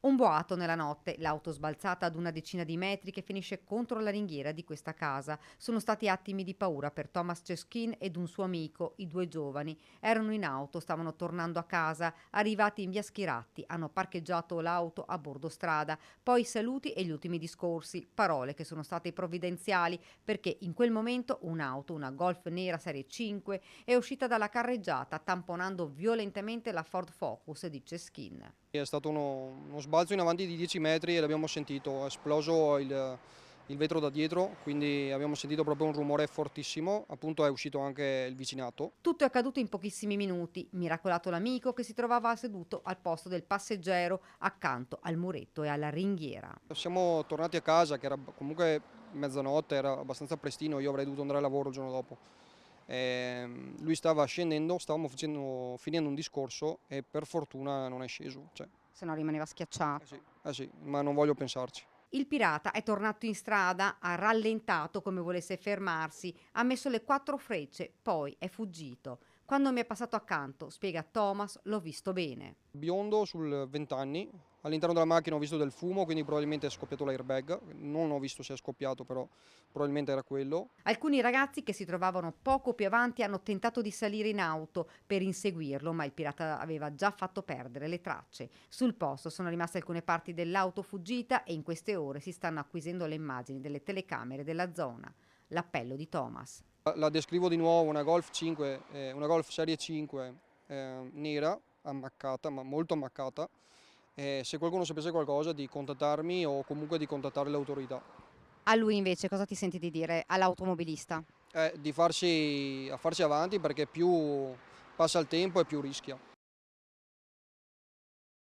Un boato nella notte, l'auto sbalzata ad una decina di metri che finisce contro la ringhiera di questa casa. Sono stati attimi di paura per Thomas Cheskin ed un suo amico, i due giovani. Erano in auto, stavano tornando a casa, arrivati in via Schiratti, hanno parcheggiato l'auto a bordo strada, poi i saluti e gli ultimi discorsi, parole che sono state provvidenziali perché in quel momento un'auto, una Golf nera serie 5, è uscita dalla carreggiata tamponando violentemente la Ford Focus di Cheskin. È stato uno sbalzo in avanti di 10 metri e l'abbiamo sentito, è esploso il vetro da dietro, quindi abbiamo sentito proprio un rumore fortissimo, appunto è uscito anche il vicinato. Tutto è accaduto in pochissimi minuti, miracolato l'amico che si trovava seduto al posto del passeggero accanto al muretto e alla ringhiera. Siamo tornati a casa, che era comunque mezzanotte, era abbastanza prestino, io avrei dovuto andare a lavoro il giorno dopo. Lui stava scendendo, stavamo finendo un discorso e per fortuna non è sceso. Cioè, Se no rimaneva schiacciato. sì, ma non voglio pensarci. Il pirata è tornato in strada, ha rallentato come volesse fermarsi, ha messo le quattro frecce, poi è fuggito. Quando mi è passato accanto, spiega Thomas, l'ho visto bene. Biondo sul 20 anni, all'interno della macchina ho visto del fumo, quindi probabilmente è scoppiato l'airbag, non ho visto se è scoppiato, però probabilmente era quello. Alcuni ragazzi che si trovavano poco più avanti hanno tentato di salire in auto per inseguirlo, ma il pirata aveva già fatto perdere le tracce. Sul posto sono rimaste alcune parti dell'auto fuggita e in queste ore si stanno acquisendo le immagini delle telecamere della zona. L'appello di Thomas. La descrivo di nuovo, una Golf 5, una Golf Serie 5 nera, ammaccata, ma molto ammaccata. Se qualcuno sapesse qualcosa di contattarmi o comunque di contattare le autorità. A lui invece cosa ti senti di dire all'automobilista? Di farsi avanti perché più passa il tempo e più rischia.